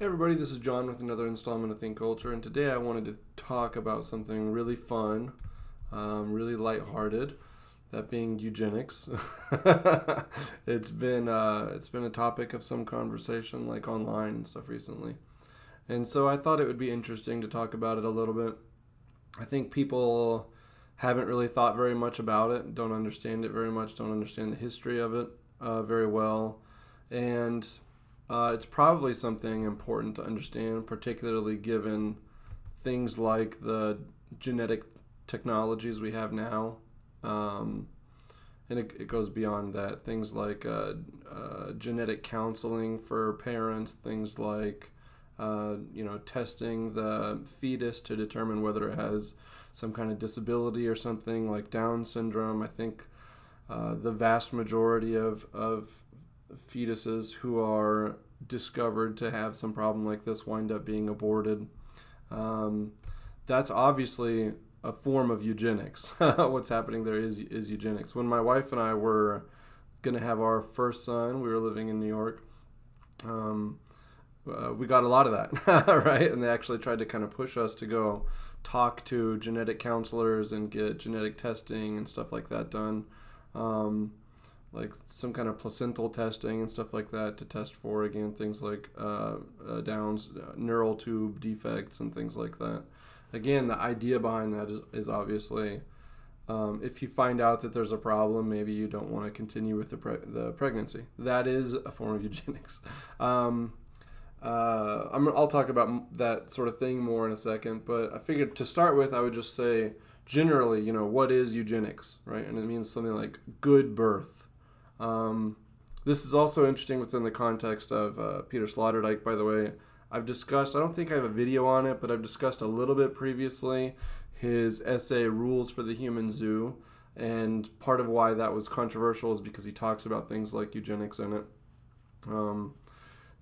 Hey everybody, this is John with another installment of Think Culture, and today I wanted to talk about something really fun, really lighthearted, that being eugenics. It's been a topic of some conversation, like online and stuff recently, and so I thought it would be interesting to talk about it a little bit. I think people haven't really thought very much about it, don't understand it very much, don't understand the history of it very well, and it's probably something important to understand, particularly given things like the genetic technologies we have now. Um, and it goes beyond that. Things like genetic counseling for parents, things like testing the fetus to determine whether it has some kind of disability or something like Down syndrome. I think the vast majority of fetuses who are discovered to have some problem like this wind up being aborted. Um, that's obviously a form of eugenics. What's happening there is eugenics. When my wife and I were going to have our first son, we were living in New York. Um, we got a lot of that, right? And they actually tried to kind of push us to go talk to genetic counselors and get genetic testing and stuff like that done. Like some kind of placental testing and stuff like that to test for, again, things like Down's neural tube defects and things like that. Again, the idea behind that is obviously if you find out that there's a problem, maybe you don't want to continue with the pregnancy. That is a form of eugenics. I'll talk about that sort of thing more in a second, but I figured to start with, I would just say generally, what is eugenics, right? And it means something like good birth. This is also interesting within the context of Peter Sloterdijk, by the way. I don't think I have a video on it, but I've discussed a little bit previously his essay, Rules for the Human Zoo. And part of why that was controversial is because he talks about things like eugenics in it.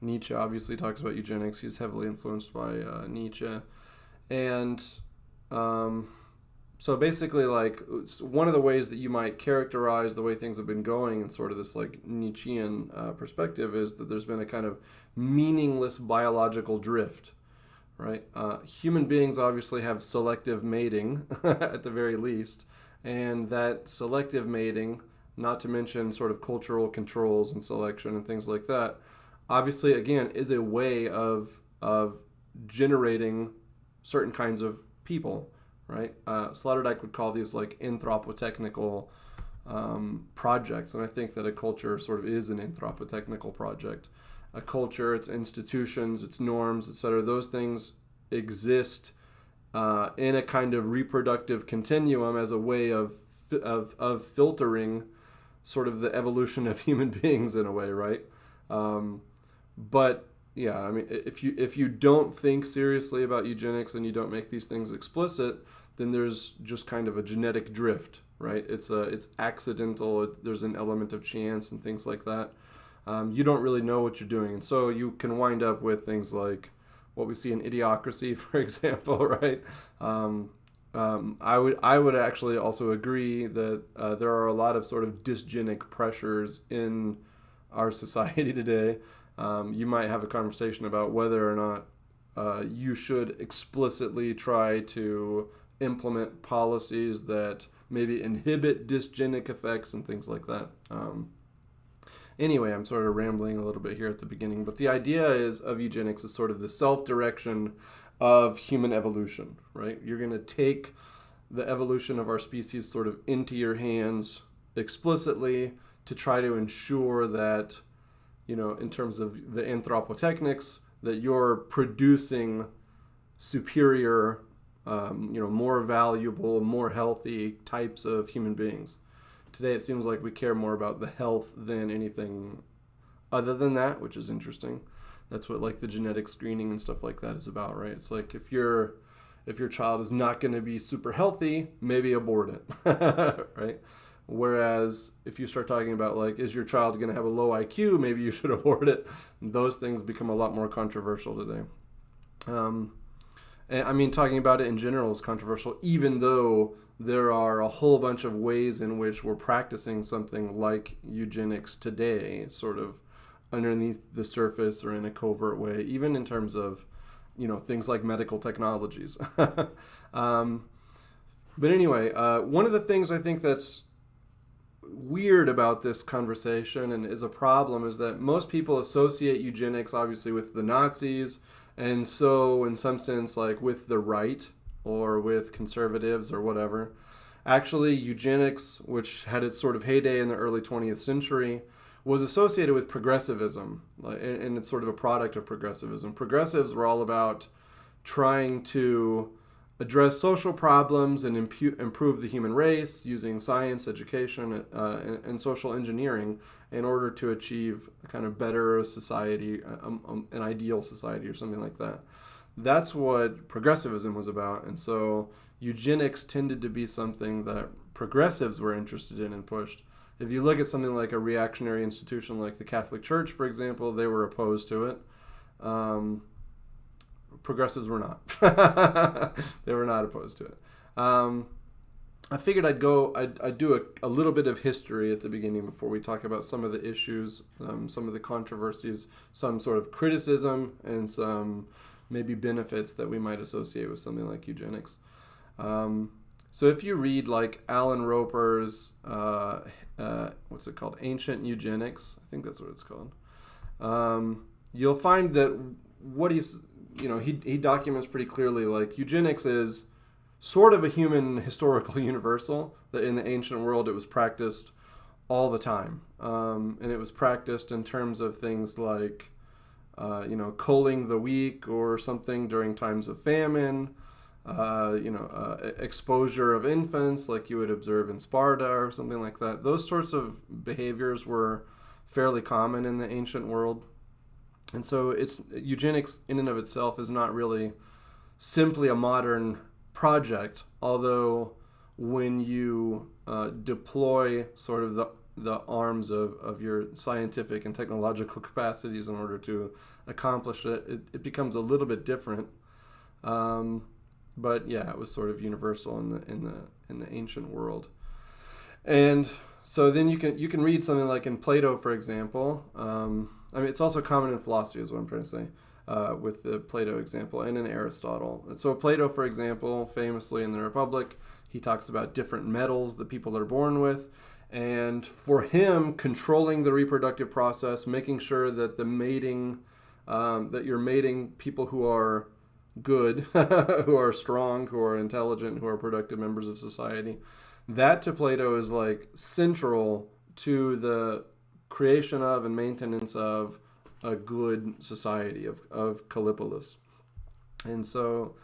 Nietzsche obviously talks about eugenics. He's heavily influenced by Nietzsche. And so basically, like, one of the ways that you might characterize the way things have been going in sort of this like Nietzschean perspective is that there's been a kind of meaningless biological drift, right? Human beings obviously have selective mating at the very least, and that selective mating, not to mention sort of cultural controls and selection and things like that, obviously, again, is a way of generating certain kinds of people. Right, Sloterdijk would call these like anthropotechnical projects, and I think that a culture sort of is an anthropotechnical project. A culture, its institutions, its norms, etc. Those things exist in a kind of reproductive continuum as a way of filtering sort of the evolution of human beings in a way, right? But yeah, I mean, if you don't think seriously about eugenics and you don't make these things explicit, then there's just kind of a genetic drift, right? It's accidental. There's an element of chance and things like that. You don't really know what you're doing, and so you can wind up with things like what we see in Idiocracy, for example, right? I would actually also agree that there are a lot of sort of dysgenic pressures in our society today. You might have a conversation about whether or not you should explicitly try to implement policies that maybe inhibit dysgenic effects and things like that. Anyway, I'm sort of rambling a little bit here at the beginning, but the idea of eugenics is sort of the self-direction of human evolution, right? You're going to take the evolution of our species sort of into your hands explicitly to try to ensure that, in terms of the anthropotechnics, that you're producing superior, more valuable, more healthy types of human beings. Today it seems like we care more about the health than anything other than that, which is interesting. That's what like the genetic screening and stuff like that is about, right? It's like if your child is not going to be super healthy, maybe abort it, right? Whereas if you start talking about like, is your child going to have a low IQ, maybe you should abort it. Those things become a lot more controversial today. And I mean, talking about it in general is controversial, even though there are a whole bunch of ways in which we're practicing something like eugenics today, sort of underneath the surface or in a covert way, even in terms of, things like medical technologies. But anyway, one of the things I think that's weird about this conversation and is a problem is that most people associate eugenics obviously with the Nazis, and so in some sense like with the right or with conservatives or whatever. Actually, eugenics, which had its sort of heyday in the early 20th century, was associated with progressivism, and it's sort of a product of progressivism. Progressives were all about trying to address social problems and improve the human race using science, education, and social engineering in order to achieve a kind of better society, an ideal society or something like that. That's what progressivism was about. And so eugenics tended to be something that progressives were interested in and pushed. If you look at something like a reactionary institution like the Catholic Church, for example, they were opposed to it. Progressives were not. They were not opposed to it. I figured I'd do a little bit of history at the beginning before we talk about some of the issues, some of the controversies, some sort of criticism, and some maybe benefits that we might associate with something like eugenics. So if you read like Alan Roper's, what's it called? Ancient Eugenics, I think that's what it's called. You'll find that what he documents pretty clearly, like eugenics is sort of a human historical universal, that in the ancient world it was practiced all the time. And it was practiced in terms of things like, culling the weak or something during times of famine, exposure of infants like you would observe in Sparta or something like that. Those sorts of behaviors were fairly common in the ancient world. And so eugenics in and of itself is not really simply a modern project, although when you deploy sort of the arms of your scientific and technological capacities in order to accomplish it, it becomes a little bit different. But yeah, it was sort of universal in the ancient world. And so then you can read something like in Plato, for example. It's also common in philosophy, is what I'm trying to say, with the Plato example, and in Aristotle. So Plato, for example, famously in the Republic, he talks about different metals that people are born with. And for him, controlling the reproductive process, making sure that the mating, that you're mating people who are good, who are strong, who are intelligent, who are productive members of society, that to Plato is like central to the creation of and maintenance of a good society of Callipolis. And so,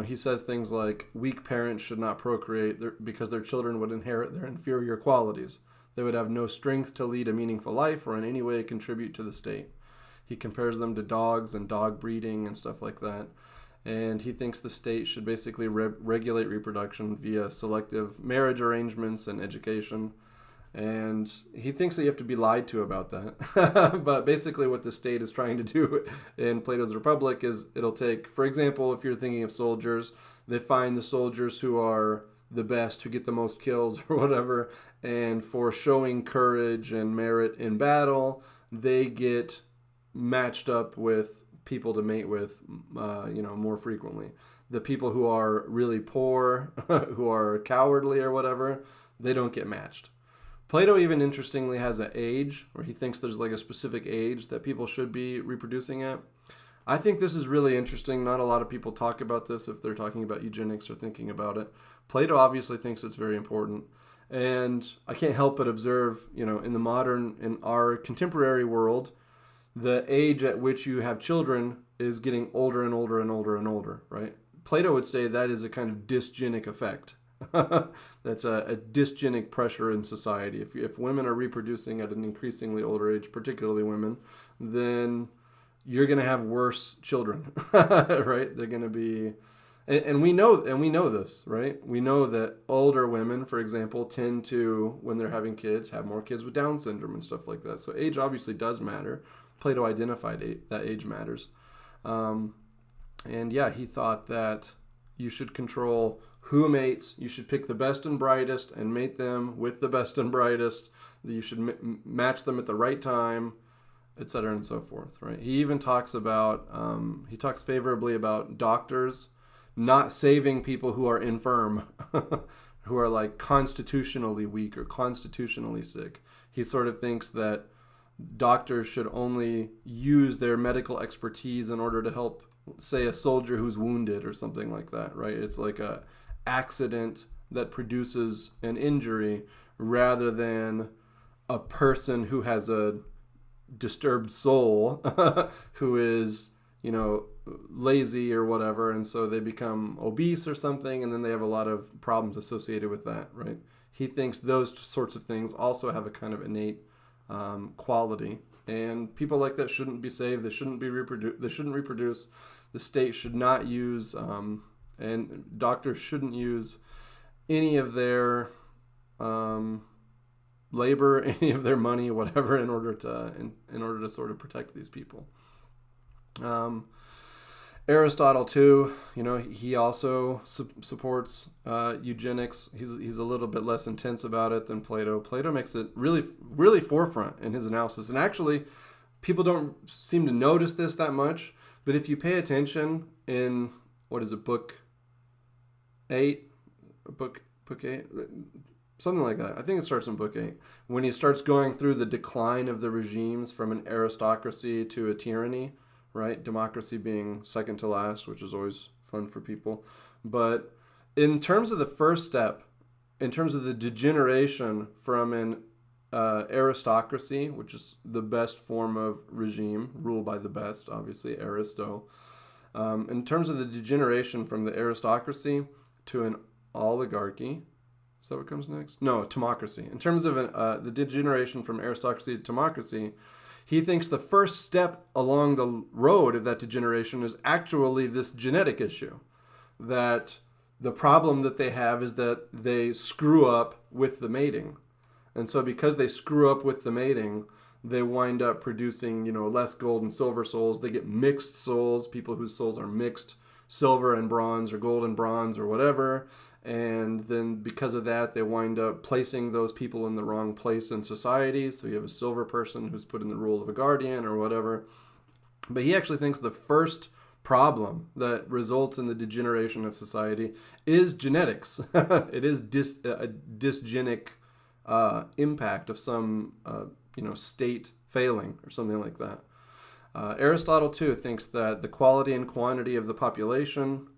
he says things like weak parents should not procreate because their children would inherit their inferior qualities. They would have no strength to lead a meaningful life or in any way contribute to the state. He compares them to dogs and dog breeding and stuff like that. And he thinks the state should basically regulate reproduction via selective marriage arrangements and education. And he thinks that you have to be lied to about that. But basically what the state is trying to do in Plato's Republic is it'll take, for example, if you're thinking of soldiers, they find the soldiers who are the best, who get the most kills or whatever, and for showing courage and merit in battle, they get matched up with people to mate with, more frequently. The people who are really poor, who are cowardly or whatever, they don't get matched. Plato even interestingly has an age, where he thinks there's like a specific age that people should be reproducing at. I think this is really interesting. Not a lot of people talk about this if they're talking about eugenics or thinking about it. Plato obviously thinks it's very important. And I can't help but observe, in our contemporary world, the age at which you have children is getting older and older and older and older, right? Plato would say that is a kind of dysgenic effect. That's a dysgenic pressure in society. If women are reproducing at an increasingly older age, particularly women, then you're going to have worse children, right? They're going to be, and we know this, right? We know that older women, for example, tend to, when they're having kids, have more kids with Down syndrome and stuff like that. So age obviously does matter. Plato identified that age matters. And yeah, he thought that you should control who mates. You should pick the best and brightest and mate them with the best and brightest. You should match them at the right time. et cetera, and so forth, right? He even talks about, he talks favorably about doctors not saving people who are infirm, who are like constitutionally weak or constitutionally sick. He sort of thinks that doctors should only use their medical expertise in order to help, say, a soldier who's wounded or something like that, right? It's like a accident that produces an injury rather than a person who has a disturbed soul who is, lazy or whatever, and so they become obese or something, and then they have a lot of problems associated with that, right? He thinks those sorts of things also have a kind of innate quality, and people like that shouldn't be saved. They shouldn't be They shouldn't reproduce. The state should not use, and doctors shouldn't use any of their labor, any of their money, whatever, in order to sort of protect these people. Aristotle too, he also supports eugenics. He's a little bit less intense about it than Plato. Plato makes it really, really forefront in his analysis. And actually, people don't seem to notice this that much. But if you pay attention in, book 8, something like that. I think it starts in book 8. When he starts going through the decline of the regimes from an aristocracy to a tyranny, right? Democracy being second to last, which is always fun for people. But in terms of the first step, in terms of the degeneration from an aristocracy, which is the best form of regime, ruled by the best, obviously, Aristo. In terms of the degeneration from the aristocracy to an oligarchy, is that what comes next? No, timocracy. In terms of the degeneration from aristocracy to timocracy, he thinks the first step along the road of that degeneration is actually this genetic issue. That the problem that they have is that they screw up with the mating. And so because they screw up with the mating, they wind up producing, less gold and silver souls. They get mixed souls, people whose souls are mixed, silver and bronze or gold and bronze or whatever. And then because of that, they wind up placing those people in the wrong place in society. So you have a silver person who's put in the role of a guardian or whatever. But he actually thinks the first problem that results in the degeneration of society is genetics. It is a dysgenic impact of some, state failing or something like that. Aristotle, too, thinks that the quality and quantity of the population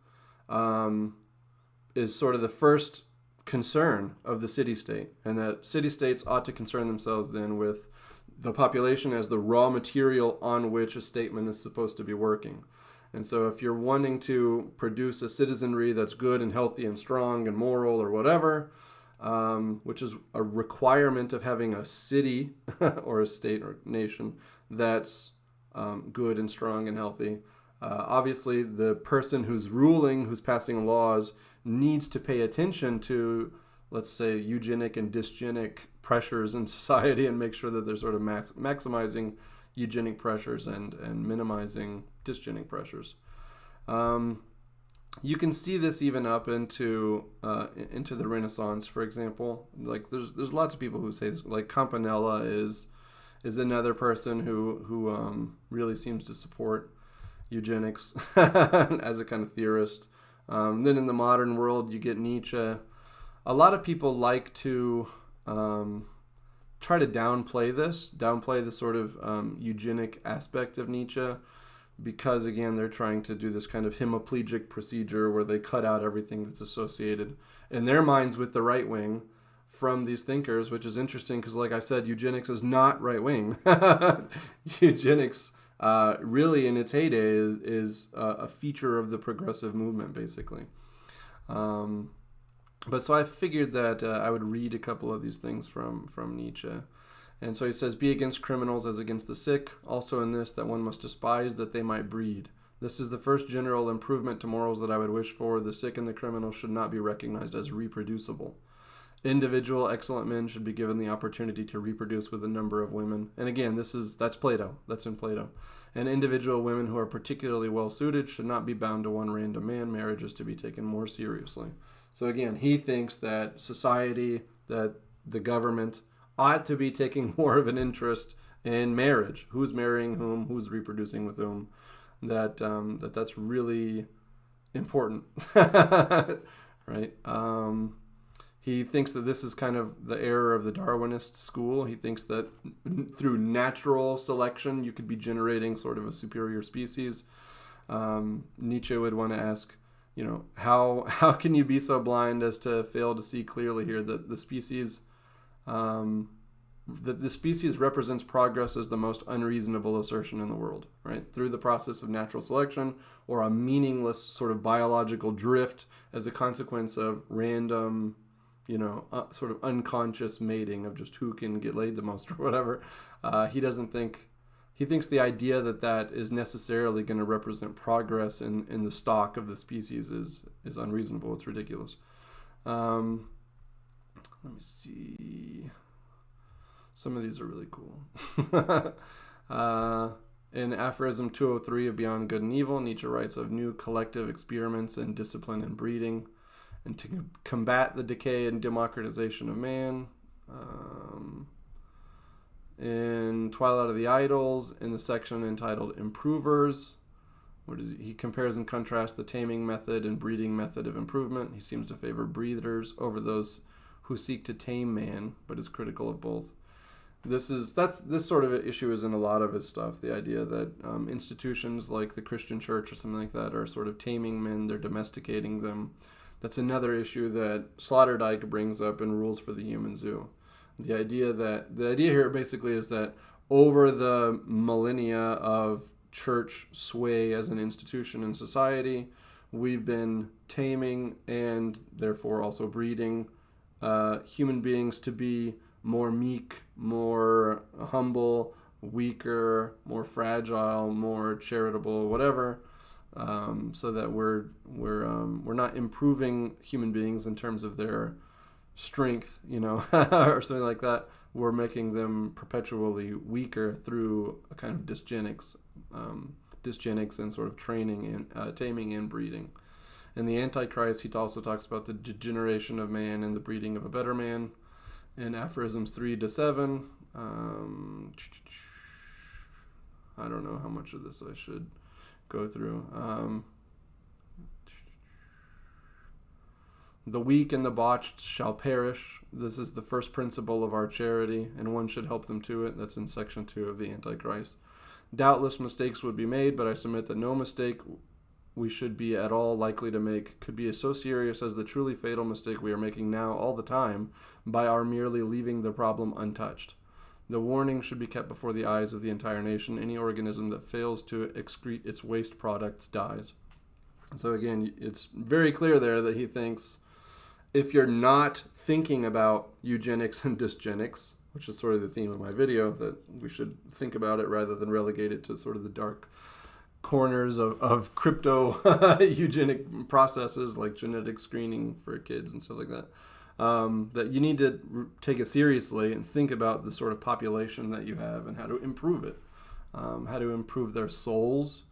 is sort of the first concern of the city-state, and that city-states ought to concern themselves then with the population as the raw material on which a statement is supposed to be working. And so if you're wanting to produce a citizenry that's good and healthy and strong and moral or whatever, which is a requirement of having a city or a state or nation that's good and strong and healthy, obviously the person who's ruling, who's passing laws, needs to pay attention to, let's say, eugenic and dysgenic pressures in society and make sure that they're sort of maximizing eugenic pressures and minimizing dysgenic pressures. You can see this even up into the Renaissance, for example. Like there's lots of people who say this, like Campanella is another person who really seems to support eugenics as a kind of theorist. Then in the modern world, you get Nietzsche. A lot of people like to try to downplay the sort of eugenic aspect of Nietzsche, because, again, they're trying to do this kind of hemiplegic procedure where they cut out everything that's associated in their minds with the right wing from these thinkers, which is interesting because, like I said, eugenics is not right wing. Eugenics really in its heyday is a feature of the progressive movement, basically. But so I figured that I would read a couple of these things from Nietzsche. And so he says, "Be against criminals as against the sick. Also in this, that one must despise that they might breed. This is the first general improvement to morals that I would wish for. The sick and the criminal should not be recognized as reproducible. Individual excellent men should be given the opportunity to reproduce with a number of women." And again, that's Plato. That's in Plato. "And individual women who are particularly well suited should not be bound to one random man. Marriage is to be taken more seriously." So again, he thinks that society, that the government ought to be taking more of an interest and marriage, who's marrying whom, who's reproducing with whom, that's really important, right? He thinks that this is kind of the error of the Darwinist school. He thinks that through natural selection, you could be generating sort of a superior species. Nietzsche would want to ask, how can you be so blind as to fail to see clearly here that the species represents progress as the most unreasonable assertion in the world, right? Through the process of natural selection or a meaningless sort of biological drift as a consequence of random, sort of unconscious mating of just who can get laid the most or whatever. He thinks the idea that is necessarily going to represent progress in the stock of the species is unreasonable. It's ridiculous. Let me see. Some of these are really cool. In Aphorism 203 of Beyond Good and Evil, Nietzsche writes of new collective experiments in discipline and breeding, and to combat the decay and democratization of man. In Twilight of the Idols, in the section entitled Improvers, he compares and contrasts the taming method and breeding method of improvement. He seems to favor breeders over those who seek to tame man, but is critical of both. This sort of issue is in a lot of his stuff. The idea that institutions like the Christian church or something like that are sort of taming men, they're domesticating them. That's another issue that Sloterdijk brings up in Rules for the Human Zoo. The idea here basically is that over the millennia of church sway as an institution in society, we've been taming and therefore also breeding human beings to be more meek, more humble, weaker, more fragile, more charitable, whatever, so that we're not improving human beings in terms of their strength, or something like that. We're making them perpetually weaker through a kind of dysgenics and sort of training and taming and breeding. In the Antichrist, he also talks about the degeneration of man and the breeding of a better man. In Aphorisms 3-7, I don't know how much of this I should go through. The weak and the botched shall perish. This is the first principle of our charity, and one should help them to it. That's in section 2 of the Antichrist. Doubtless mistakes would be made, but I submit that no mistake we should be at all likely to make could be so serious as the truly fatal mistake we are making now all the time by our merely leaving the problem untouched. The warning should be kept before the eyes of the entire nation. Any organism that fails to excrete its waste products dies. So again, it's very clear there that he thinks if you're not thinking about eugenics and dysgenics, which is sort of the theme of my video, that we should think about it rather than relegate it to sort of the dark corners of crypto eugenic processes like genetic screening for kids and stuff like that, that you need to take it seriously and think about the sort of population that you have and how to improve it, how to improve their souls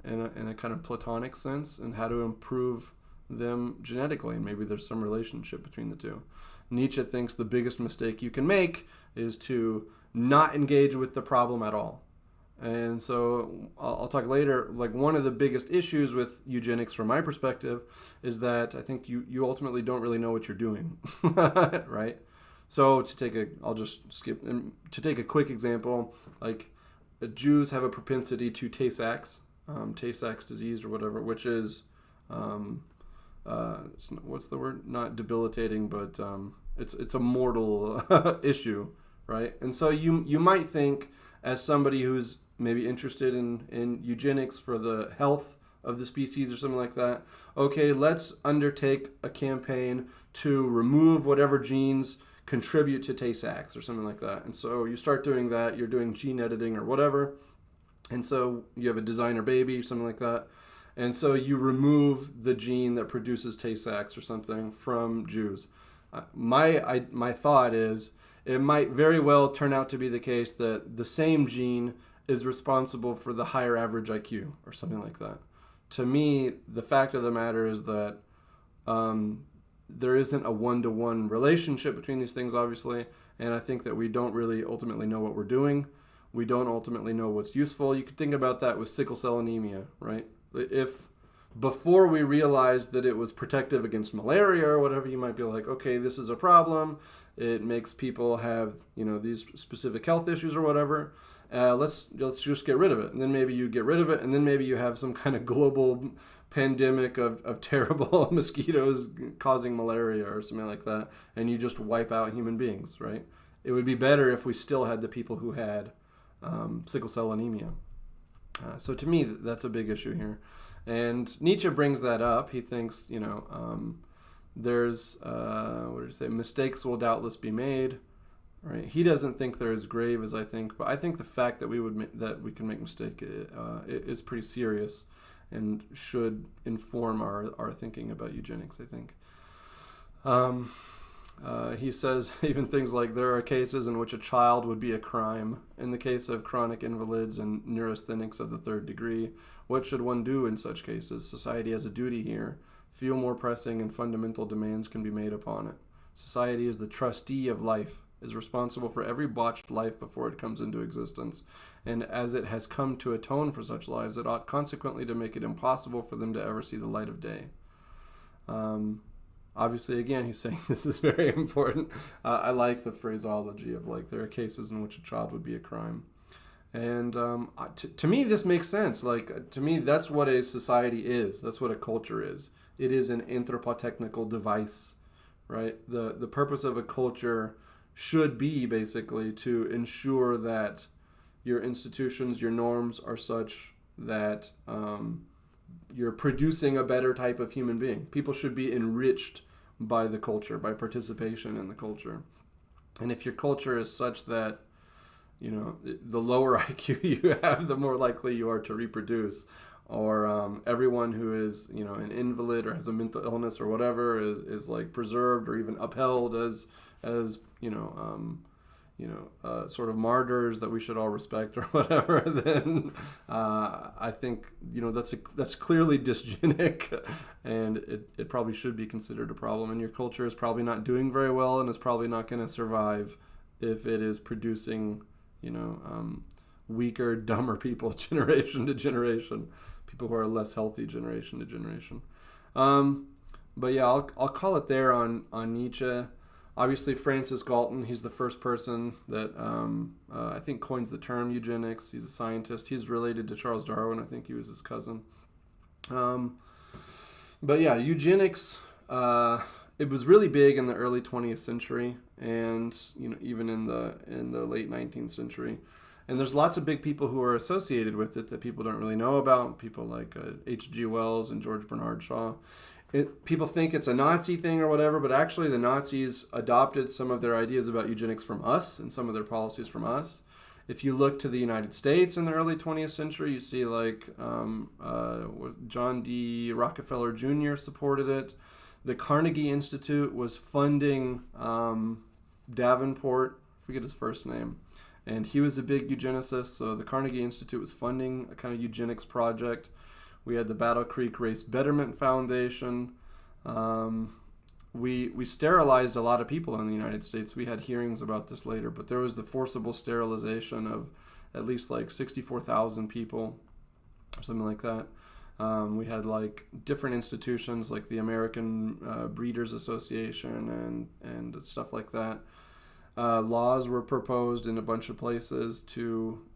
in a kind of Platonic sense, and how to improve them genetically, and maybe there's some relationship between the two. Nietzsche thinks the biggest mistake you can make is to not engage with the problem at all. And so I'll talk later, like one of the biggest issues with eugenics from my perspective is that I think you ultimately don't really know what you're doing, right? So I'll just skip, to take a quick example, like Jews have a propensity to Tay-Sachs disease or whatever, which is, what's the word? Not debilitating, but it's a mortal issue, right? And so you might think, as somebody who's maybe interested in eugenics for the health of the species or something like that, okay, let's undertake a campaign to remove whatever genes contribute to Tay-Sachs or something like that. And so you start doing that, you're doing gene editing or whatever, and so you have a designer baby or something like that, and so you remove the gene that produces Tay-Sachs or something from Jews. My thought is, it might very well turn out to be the case that the same gene is responsible for the higher average IQ or something like that. To me, the fact of the matter is that there isn't a one-to-one relationship between these things, obviously, and I think that we don't really ultimately know what we're doing. We don't ultimately know what's useful. You could think about that with sickle cell anemia, right? If before we realized that it was protective against malaria or whatever, you might be like, okay, this is a problem. It makes people have, these specific health issues or whatever. Let's just get rid of it. And then maybe you get rid of it, and then maybe you have some kind of global pandemic of terrible mosquitoes causing malaria or something like that, and you just wipe out human beings, right? It would be better if we still had the people who had sickle cell anemia. So to me, that's a big issue here. And Nietzsche brings that up. He thinks, there's, mistakes will doubtless be made. Right? He doesn't think they're as grave as I think, but I think the fact that we can make mistake is pretty serious and should inform our thinking about eugenics, I think. He says even things like there are cases in which a child would be a crime. In the case of chronic invalids and neurasthenics of the third degree, what should one do in such cases? Society has a duty here. Few more pressing and fundamental demands can be made upon it. Society is the trustee of life, is responsible for every botched life before it comes into existence, and as it has come to atone for such lives, it ought consequently to make it impossible for them to ever see the light of day. Obviously, again, he's saying this is very important. I like the phraseology of like there are cases in which a child would be a crime. And to me, this makes sense. Like, to me, that's what a society is. That's what a culture is. It is an anthropotechnical device, right? The purpose of a culture should be basically to ensure that your institutions, your norms are such that you're producing a better type of human being. People should be enriched by the culture, by participation in the culture. And if your culture is such that, the lower IQ you have, the more likely you are to reproduce, or everyone who is, an invalid or has a mental illness or whatever is like preserved or even upheld as sort of martyrs that we should all respect or whatever, then I think, that's clearly dysgenic, and it probably should be considered a problem. And your culture is probably not doing very well and is probably not going to survive if it is producing, weaker, dumber people generation to generation, people who are less healthy generation to generation. But yeah, I'll call it there on Nietzsche. Obviously, Francis Galton, he's the first person that I think coins the term eugenics. He's a scientist. He's related to Charles Darwin. I think he was his cousin. But yeah, eugenics, it was really big in the early 20th century and, even in the late 19th century. And there's lots of big people who are associated with it that people don't really know about, people like H.G. Wells and George Bernard Shaw. People think it's a Nazi thing or whatever, but actually the Nazis adopted some of their ideas about eugenics from us and some of their policies from us. If you look to the United States in the early 20th century, you see like John D. Rockefeller Jr. supported it. The Carnegie Institute was funding Davenport, I forget his first name, and he was a big eugenicist, so the Carnegie Institute was funding a kind of eugenics project. We had the Battle Creek Race Betterment Foundation. We sterilized a lot of people in the United States. We had hearings about this later, but there was the forcible sterilization of at least like 64,000 people or something like that. We had like different institutions like the American Breeders Association and stuff like that. Laws were proposed in a bunch of places to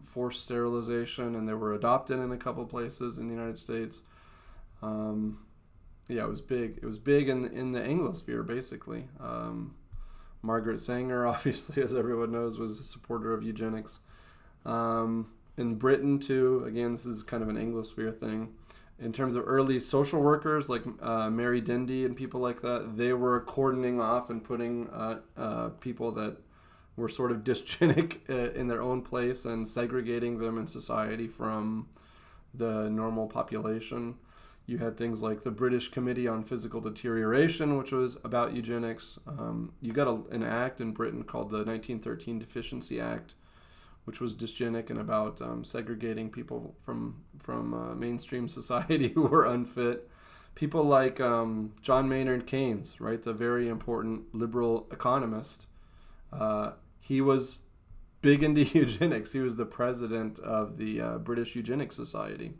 force sterilization, and they were adopted in a couple places in the United States. It was big. It was big in the Anglosphere, basically. Margaret Sanger, obviously, as everyone knows, was a supporter of eugenics. In Britain, too, again, this is kind of an Anglosphere thing. In terms of early social workers like Mary Dindy and people like that, they were cordoning off and putting people that were sort of dysgenic in their own place and segregating them in society from the normal population. You had things like the British Committee on Physical Deterioration, which was about eugenics. You got an act in Britain called the 1913 Deficiency Act, which was dysgenic and about segregating people from mainstream society who were unfit. People like John Maynard Keynes, right, the very important liberal economist. He was big into eugenics. He was the president of the British Eugenics Society.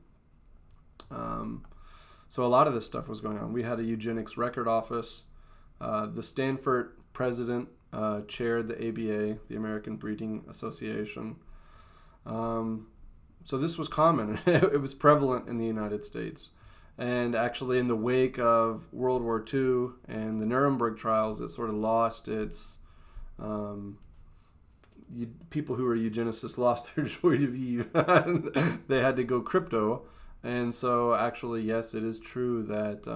So a lot of this stuff was going on. We had a eugenics record office. The Stanford president chaired the ABA, the American Breeding Association. So this was common. It was prevalent in the United States. And actually, in the wake of World War II and the Nuremberg trials, it sort of lost its... people who were eugenicists lost their joy de vivre. They had to go crypto. And so, actually, yes, it is true that...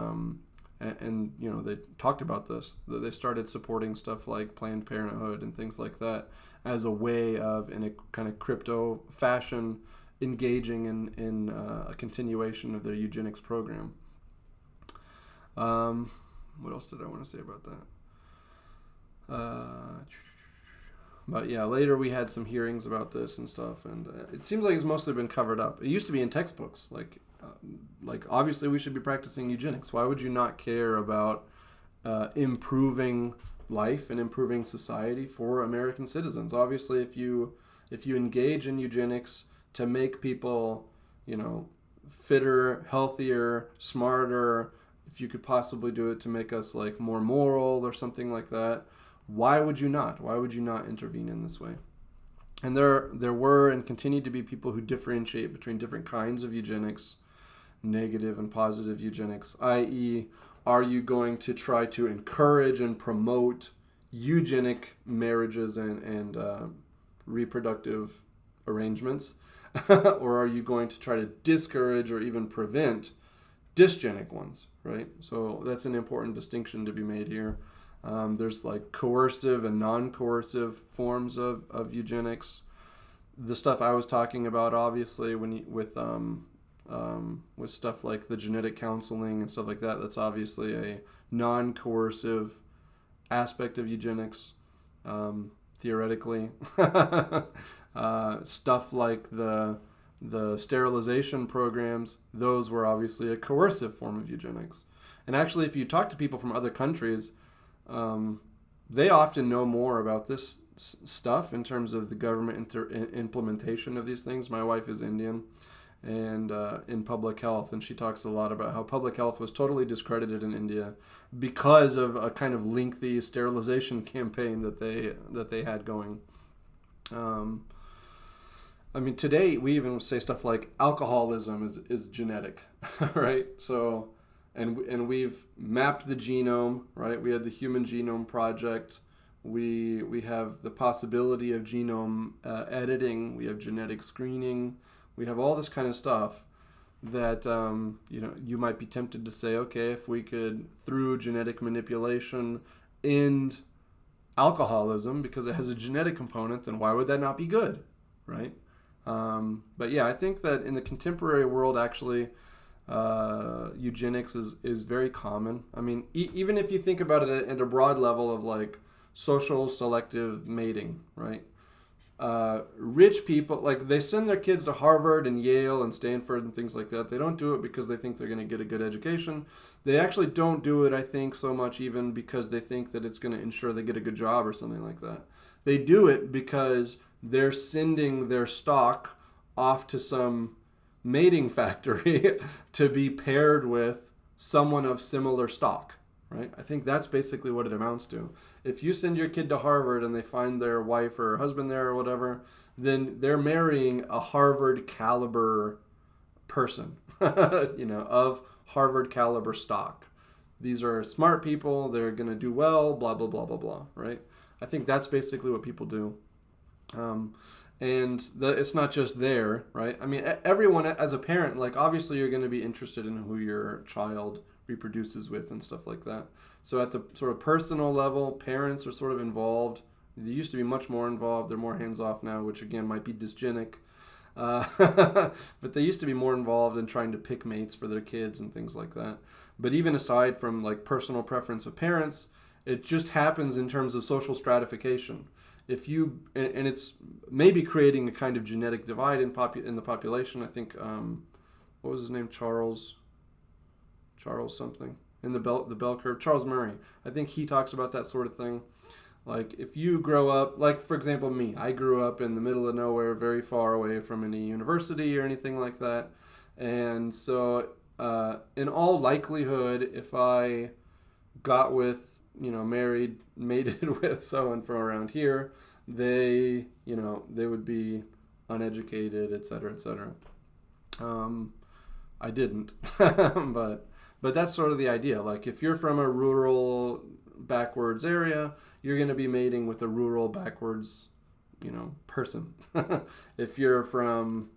and you know, they talked about this, that they started supporting stuff like Planned Parenthood and things like that as a way of, in a kind of crypto fashion, engaging in a continuation of their eugenics program. What else did I want to say about that? But yeah, later we had some hearings about this and stuff, and it seems like it's mostly been covered up. It used to be in textbooks, like obviously we should be practicing eugenics. Why would you not care about improving life and improving society for American citizens? Obviously, if you engage in eugenics to make people, you know, fitter, healthier, smarter, if you could possibly do it to make us like more moral or something like that, why would you not? Why would you not intervene in this way? And there were and continue to be people who differentiate between different kinds of eugenics, negative and positive eugenics, i.e., are you going to try to encourage and promote eugenic marriages and reproductive arrangements? Or are you going to try to discourage or even prevent dysgenic ones, right? So that's an important distinction to be made here. There's like coercive and non-coercive forms of eugenics. The stuff I was talking about, obviously, with stuff like the genetic counseling and stuff like that, that's obviously a non-coercive aspect of eugenics, theoretically. Stuff like the sterilization programs, those were obviously a coercive form of eugenics. And actually, if you talk to people from other countries, they often know more about this stuff in terms of the government implementation of these things. My wife is Indian and in public health, and she talks a lot about how public health was totally discredited in India because of a kind of lengthy sterilization campaign that they had going. I mean, today we even say stuff like alcoholism is genetic, right? So, and we've mapped the genome, right? We had the Human Genome Project. We have the possibility of genome editing. We have genetic screening. We have all this kind of stuff that you might be tempted to say, okay, if we could, through genetic manipulation, end alcoholism because it has a genetic component, then why would that not be good, right? But yeah, I think that in the contemporary world, actually, eugenics is very common. I mean, even if you think about it at a broad level of like social selective mating, right? Rich people, like, they send their kids to Harvard and Yale and Stanford and things like that. They don't do it because they think they're going to get a good education. They actually don't do it, I think, so much even because they think that it's going to ensure they get a good job or something like that. They do it because they're sending their stock off to some mating factory to be paired with someone of similar stock, right? I think that's basically what it amounts to. If you send your kid to Harvard and they find their wife or husband there or whatever, then they're marrying a Harvard caliber person, of Harvard caliber stock. These are smart people. They're going to do well, blah, blah, blah, blah, blah, right? I think that's basically what people do. It's not just there, right? I mean, everyone as a parent, like, obviously you're going to be interested in who your child reproduces with and stuff like that. So at the sort of personal level, parents are sort of involved. They used to be much more involved. They're more hands-off now, which again might be dysgenic. But they used to be more involved in trying to pick mates for their kids and things like that. But even aside from like personal preference of parents, it just happens in terms of social stratification. If you, and it's maybe creating a kind of genetic divide in the population. I think, what was his name? Charles something in the bell curve. Charles Murray. I think he talks about that sort of thing. Like if you grow up, like for example, me, I grew up in the middle of nowhere, very far away from any university or anything like that. And so, in all likelihood, if I got with, married, mated with someone from around here, they would be uneducated, et cetera, et cetera. I didn't, but that's sort of the idea. Like if you're from a rural, backwards area, you're going to be mating with a rural, backwards, person. If you're from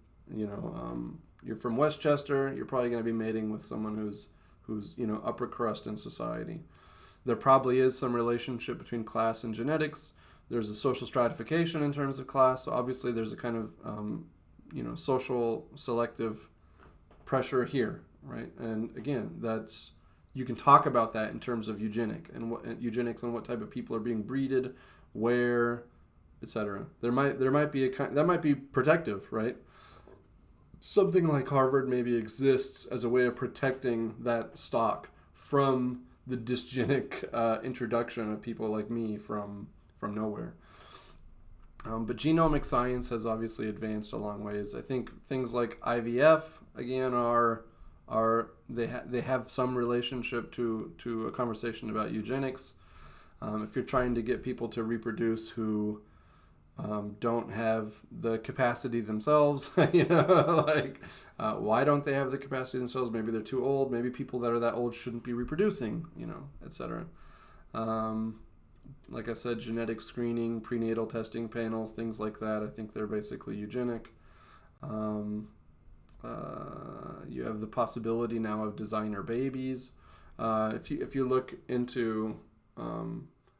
Westchester, you're probably going to be mating with someone who's upper crust in society. There probably is some relationship between class and genetics. There's a social stratification in terms of class. So obviously there's a kind of social selective pressure here, right? And again, you can talk about that in terms of eugenics and what type of people are being breeded, where, etc. There might be that might be protective, right? Something like Harvard maybe exists as a way of protecting that stock from the dysgenic introduction of people like me from nowhere. But genomic science has obviously advanced a long ways. I think things like IVF again they have some relationship to a conversation about eugenics. If you're trying to get people to reproduce who don't have the capacity themselves, why don't they have the capacity themselves? Maybe they're too old. Maybe people that are that old shouldn't be reproducing, etc. Like I said, genetic screening, prenatal testing panels, things like that. I think they're basically eugenic. You have the possibility now of designer babies. If you look into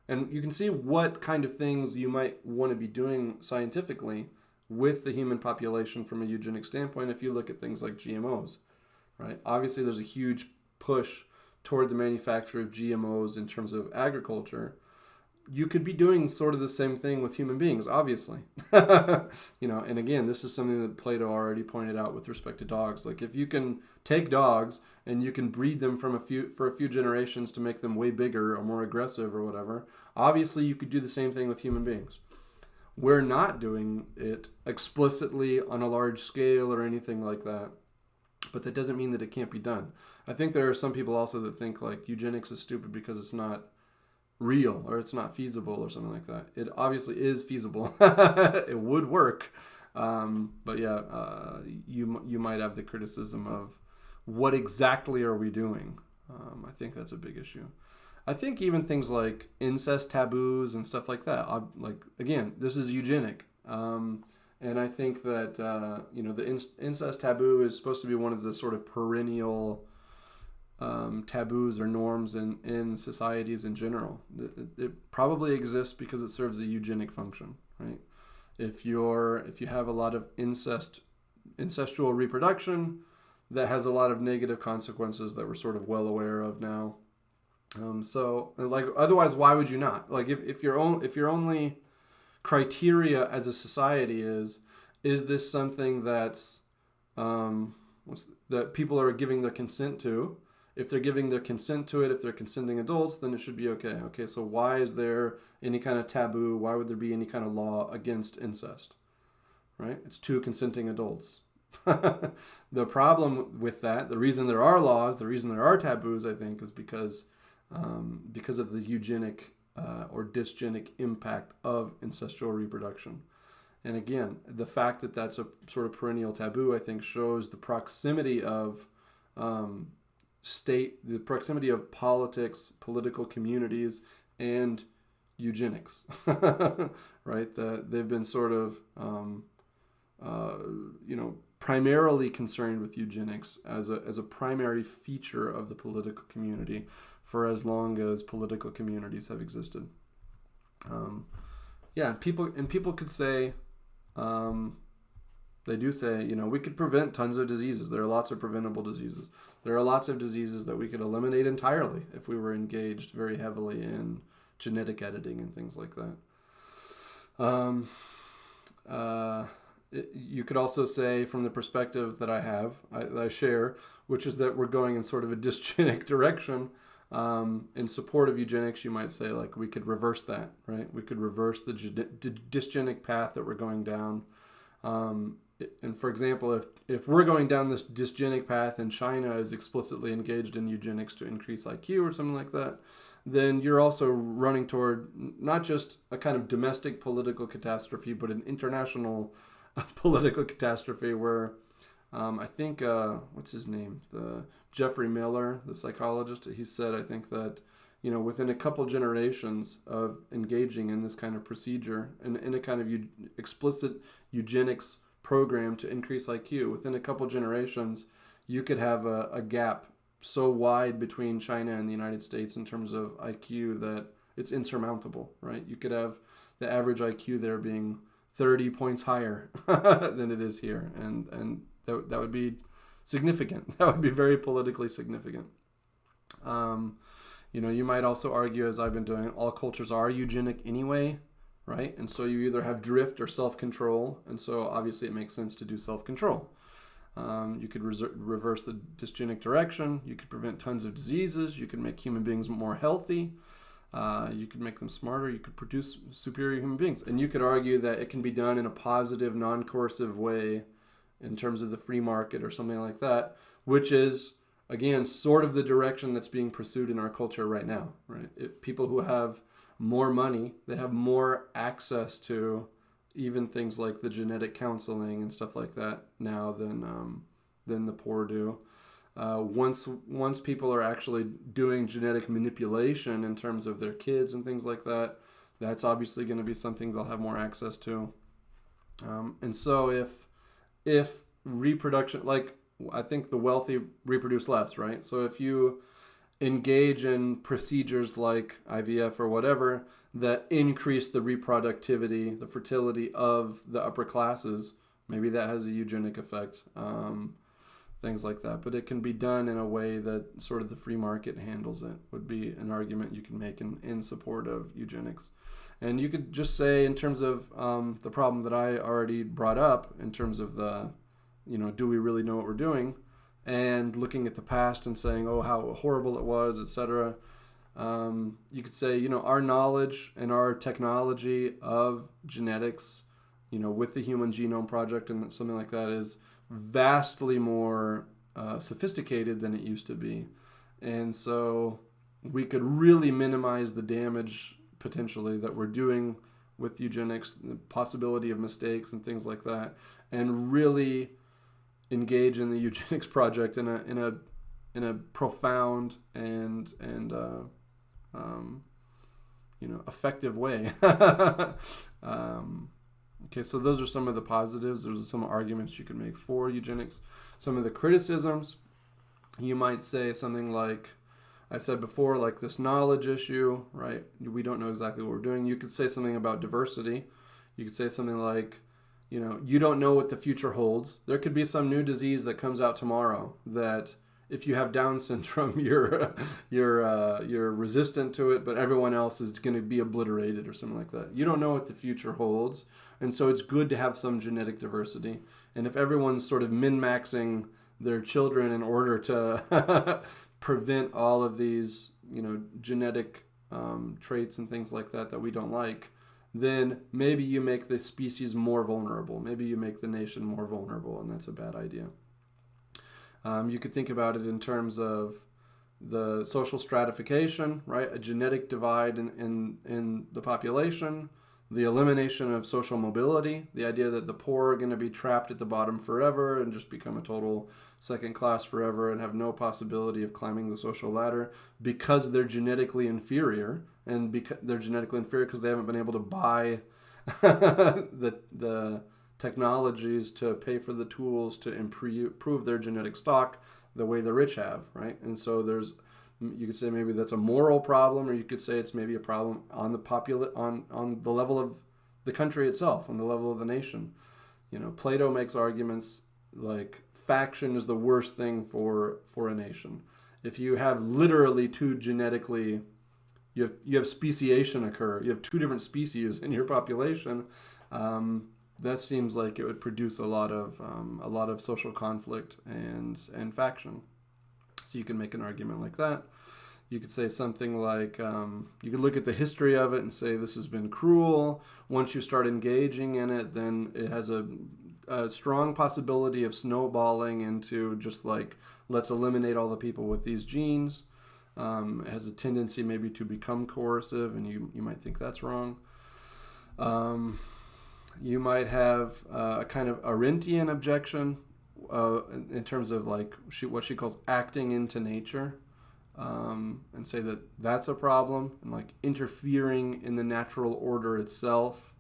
and you can see what kind of things you might want to be doing scientifically with the human population from a eugenic standpoint if you look at things like GMOs, right? Obviously, there's a huge push toward the manufacture of GMOs in terms of agriculture. You could be doing sort of the same thing with human beings, obviously. And again, this is something that Plato already pointed out with respect to dogs. Like if you can take dogs and you can breed them for a few generations to make them way bigger or more aggressive or whatever, obviously you could do the same thing with human beings. We're not doing it explicitly on a large scale or anything like that, but that doesn't mean that it can't be done. I think there are some people also that think like eugenics is stupid because it's not real or it's not feasible or something like that. It obviously is feasible. It would work. But yeah, you might have the criticism of what exactly are we doing? I think that's a big issue. I think even things like incest taboos and stuff like that, again, this is eugenic. And I think that, the incest taboo is supposed to be one of the sort of perennial taboos or norms in societies in general. It probably exists because it serves a eugenic function, right? If you have a lot of incestual reproduction, that has a lot of negative consequences that we're sort of well aware of now. Otherwise, why would you not? Like if your only criteria as a society is this something that's that people are giving their consent to? If they're giving their consent to it, if they're consenting adults, then it should be okay. Okay, so why is there any kind of taboo? Why would there be any kind of law against incest? Right? It's two consenting adults. The problem with that, the reason there are laws, the reason there are taboos, I think, is because of the eugenic or dysgenic impact of incestual reproduction. And again, the fact that that's a sort of perennial taboo, I think, shows the proximity of the proximity of politics, political communities, and eugenics, right? They've been sort of, primarily concerned with eugenics as a primary feature of the political community for as long as political communities have existed. People could say, they do say, we could prevent tons of diseases. There are lots of preventable diseases. There are lots of diseases that we could eliminate entirely if we were engaged very heavily in genetic editing and things like that. You could also say, from the perspective that I share, which is that we're going in sort of a dysgenic direction. In support of eugenics, you might say, like, we could reverse that, right? We could reverse the dysgenic path that we're going down. And for example, if we're going down this dysgenic path and China is explicitly engaged in eugenics to increase IQ or something like that, then you're also running toward not just a kind of domestic political catastrophe, but an international political catastrophe where I think, what's his name? Jeffrey Miller, the psychologist, he said, I think that, within a couple generations of engaging in this kind of procedure and in a kind of explicit eugenics program to increase IQ, within a couple generations, you could have a gap so wide between China and the United States in terms of IQ that it's insurmountable, right? You could have the average IQ there being 30 points higher than it is here, and that would be significant. That would be very politically significant. You might also argue, as I've been doing, all cultures are eugenic anyway, right? And so you either have drift or self-control, and so obviously it makes sense to do self-control. You could reverse the dysgenic direction. You could prevent tons of diseases. You could make human beings more healthy. You could make them smarter. You could produce superior human beings. And you could argue that it can be done in a positive, non-coercive way in terms of the free market or something like that, which is, again, sort of the direction that's being pursued in our culture right now, right? People who have more money, they have more access to even things like the genetic counseling and stuff like that now than the poor do. Once people are actually doing genetic manipulation in terms of their kids and things like that, that's obviously going to be something they'll have more access to. And so if reproduction, like, I think the wealthy reproduce less, right? So if you engage in procedures like IVF or whatever that increase the reproductivity, the fertility of the upper classes, maybe that has a eugenic effect, things like that. But it can be done in a way that sort of the free market handles it, would be an argument you can make in support of eugenics. And you could just say, in terms of the problem that I already brought up, in terms of the, do we really know what we're doing? And looking at the past and saying, oh, how horrible it was, etc. You could say, our knowledge and our technology of genetics, with the Human Genome Project and something like that, is vastly more sophisticated than it used to be. And so we could really minimize the damage, potentially, that we're doing with eugenics, the possibility of mistakes and things like that, and really engage in the eugenics project in a profound and effective way. Okay, so those are some of the positives. Those are some arguments you can make for eugenics. Some of the criticisms, you might say something like, I said before, like this knowledge issue, right? We don't know exactly what we're doing. You could say something about diversity. You could say something like, you don't know what the future holds. There could be some new disease that comes out tomorrow that, if you have Down syndrome, you're resistant to it, but everyone else is going to be obliterated or something like that. You don't know what the future holds, and so it's good to have some genetic diversity. And if everyone's sort of min-maxing their children in order to prevent all of these, genetic traits and things like that we don't like, then maybe you make the species more vulnerable. Maybe you make the nation more vulnerable, and that's a bad idea. You could think about it in terms of the social stratification, right? A genetic divide in the population, the elimination of social mobility, the idea that the poor are going to be trapped at the bottom forever and just become a total second class forever and have no possibility of climbing the social ladder because they're genetically inferior, and they're genetically inferior because they haven't been able to buy the technologies to pay for the tools to improve their genetic stock the way the rich have, right? And so you could say maybe that's a moral problem, or you could say it's maybe a problem on the on the level of the country itself, on the level of the nation. Plato makes arguments like faction is the worst thing for a nation. If you have literally two genetically, you have speciation occur. You have two different species in your population. That seems like it would produce a lot of social conflict and faction. So you can make an argument like that. You could say something like, you could look at the history of it and say this has been cruel. Once you start engaging in it, then it has a strong possibility of snowballing into just like, let's eliminate all the people with these genes. It has a tendency maybe to become coercive, and you might think that's wrong. You might have a kind of Arendtian objection in terms of like what she calls acting into nature. And say that that's a problem, and like interfering in the natural order itself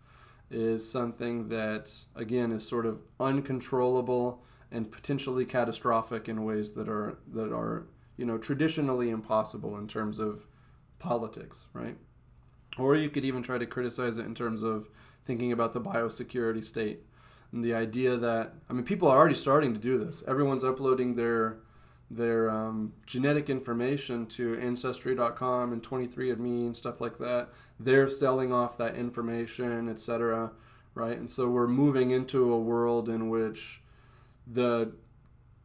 is something that, again, is sort of uncontrollable and potentially catastrophic in ways that are traditionally impossible in terms of politics, right? Or you could even try to criticize it in terms of thinking about the biosecurity state and the idea that, people are already starting to do this. Everyone's uploading their genetic information to Ancestry.com and 23andMe and stuff like that. They're selling off that information, etc., right? And so we're moving into a world in which the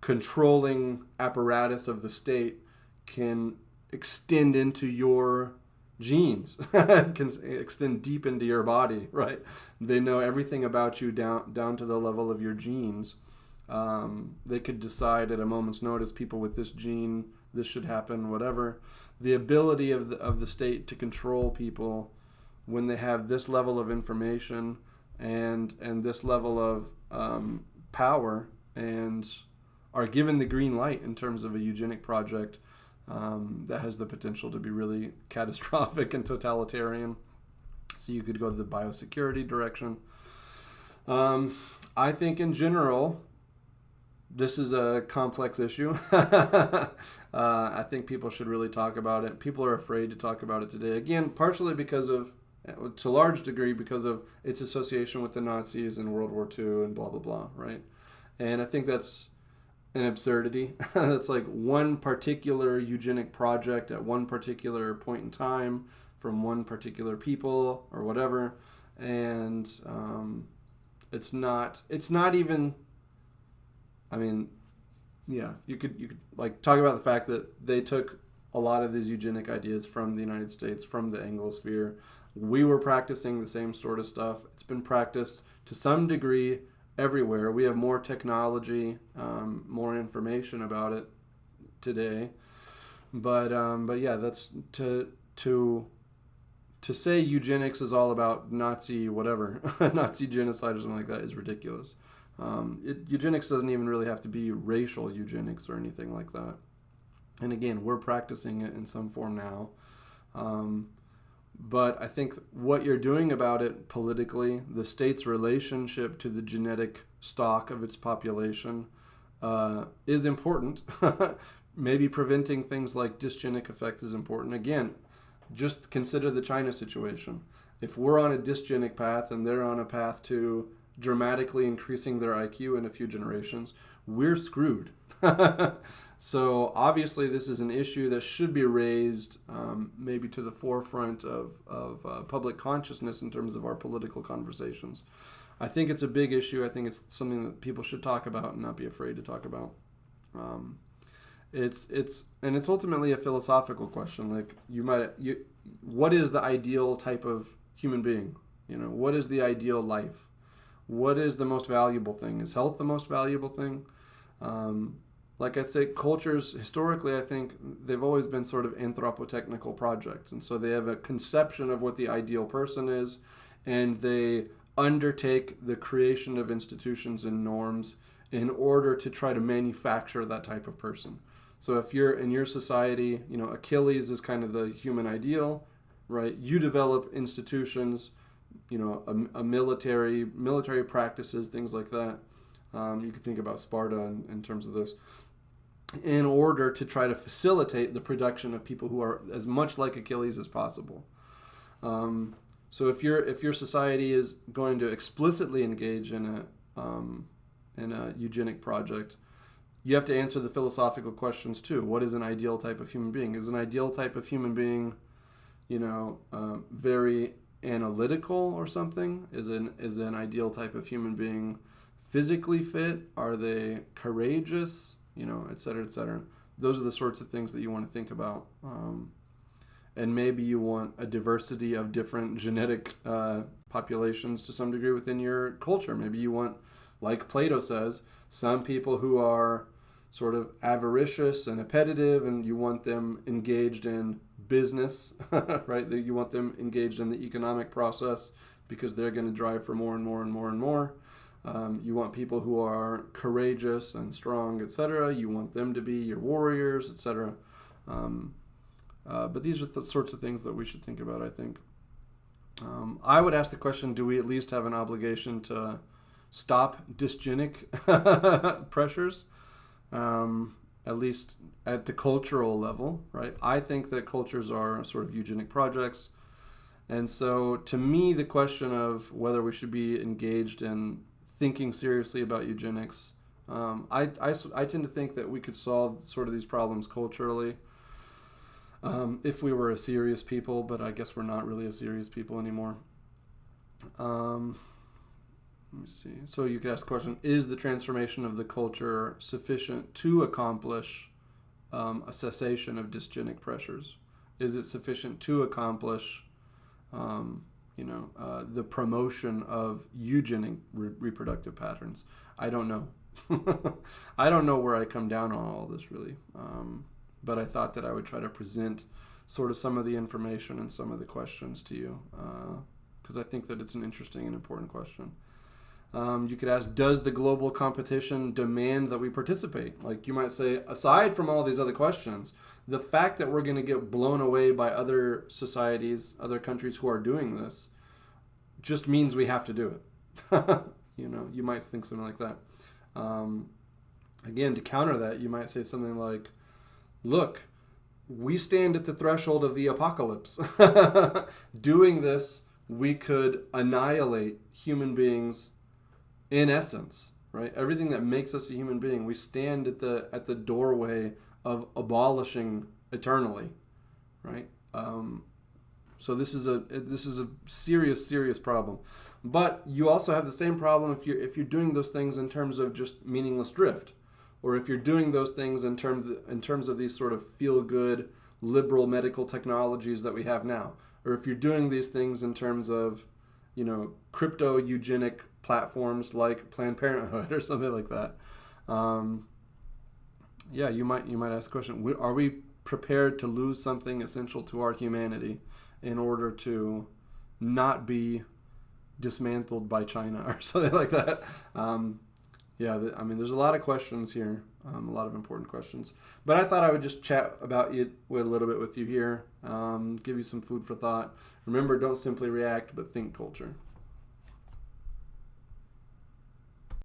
controlling apparatus of the state can extend into your genes, can extend deep into your body, right? They know everything about you down to the level of your genes. They could decide at a moment's notice, people with this gene, this should happen, whatever. The ability of the state to control people when they have this level of information and this level of power, and are given the green light in terms of a eugenic project that has the potential to be really catastrophic and totalitarian. So you could go the biosecurity direction. I think in general, this is a complex issue. I think people should really talk about it. People are afraid to talk about it today. Again, partially because of, to a large degree, because of its association with the Nazis and World War II and blah, blah, blah, right? And I think that's an absurdity. That's like one particular eugenic project at one particular point in time from one particular people or whatever. And it's not even... you could like talk about the fact that they took a lot of these eugenic ideas from the United States, from the Anglosphere. We were practicing the same sort of stuff. It's been practiced to some degree everywhere. We have more technology, more information about it today. But yeah, that's to say eugenics is all about Nazi whatever, Nazi genocide or something like that is ridiculous. Eugenics doesn't even really have to be racial eugenics or anything like that. And again, we're practicing it in some form now. But I think what you're doing about it politically, the state's relationship to the genetic stock of its population, is important. Maybe preventing things like dysgenic effect is important. Again, just consider the China situation. If we're on a dysgenic path and they're on a path to dramatically increasing their IQ in a few generations, we're screwed. So obviously this is an issue that should be raised maybe to the forefront of public consciousness in terms of our political conversations. I think it's a big issue. I think it's something that people should talk about and not be afraid to talk about. It's ultimately a philosophical question. Like what is the ideal type of human being? What is the ideal life? What is the most valuable thing? Is health the most valuable thing? Like I say, cultures, historically, I think they've always been sort of anthropotechnical projects. And so they have a conception of what the ideal person is, and they undertake the creation of institutions and norms in order to try to manufacture that type of person. So if you're in your society, Achilles is kind of the human ideal, right? You develop institutions, a military practices, things like that. You could think about Sparta in terms of this, in order to try to facilitate the production of people who are as much like Achilles as possible. So if your society is going to explicitly engage in a eugenic project, you have to answer the philosophical questions too. What is an ideal type of human being? Is an ideal type of human being, very analytical or something? Is an ideal type of human being physically fit? Are they courageous? Et cetera, et cetera. those are the sorts of things that you want to think about. And maybe you want a diversity of different genetic populations to some degree within your culture. Maybe you want, like Plato says, some people who are sort of avaricious and appetitive, and you want them engaged in business, right? You want them engaged in the economic process because they're going to drive for more and more and more and more. You want people who are courageous and strong, etc. You want them to be your warriors, etc. But these are the sorts of things that we should think about, I think. I would ask the question, do we at least have an obligation to stop dysgenic pressures? At least at the cultural level, right? I think that cultures are sort of eugenic projects. And so to me, the question of whether we should be engaged in thinking seriously about eugenics, I tend to think that we could solve sort of these problems culturally if we were a serious people, but I guess we're not really a serious people anymore. Let me see. So you could ask the question, is the transformation of the culture sufficient to accomplish a cessation of dysgenic pressures? Is it sufficient to accomplish, the promotion of eugenic reproductive patterns? I don't know. I don't know where I come down on all this, really. But I thought that I would try to present sort of some of the information and some of the questions to you, because I think that it's an interesting and important question. You could ask, does the global competition demand that we participate? Like you might say, aside from all these other questions, the fact that we're going to get blown away by other societies, other countries who are doing this, just means we have to do it. You might think something like that. Again, to counter that, you might say something like, look, we stand at the threshold of the apocalypse. Doing this, we could annihilate human beings in essence, right? Everything that makes us a human being, we stand at the doorway of abolishing eternally, right? So this is a serious problem. But you also have the same problem if you're doing those things in terms of just meaningless drift, or if you're doing those things in terms of these sort of feel-good liberal medical technologies that we have now, or if you're doing these things in terms of crypto eugenic platforms like Planned Parenthood or something like that. You might ask the question: are we prepared to lose something essential to our humanity in order to not be dismantled by China or something like that? There's a lot of questions here, a lot of important questions. But I thought I would just chat about it a little bit with you here, give you some food for thought. Remember, don't simply react, but think culture.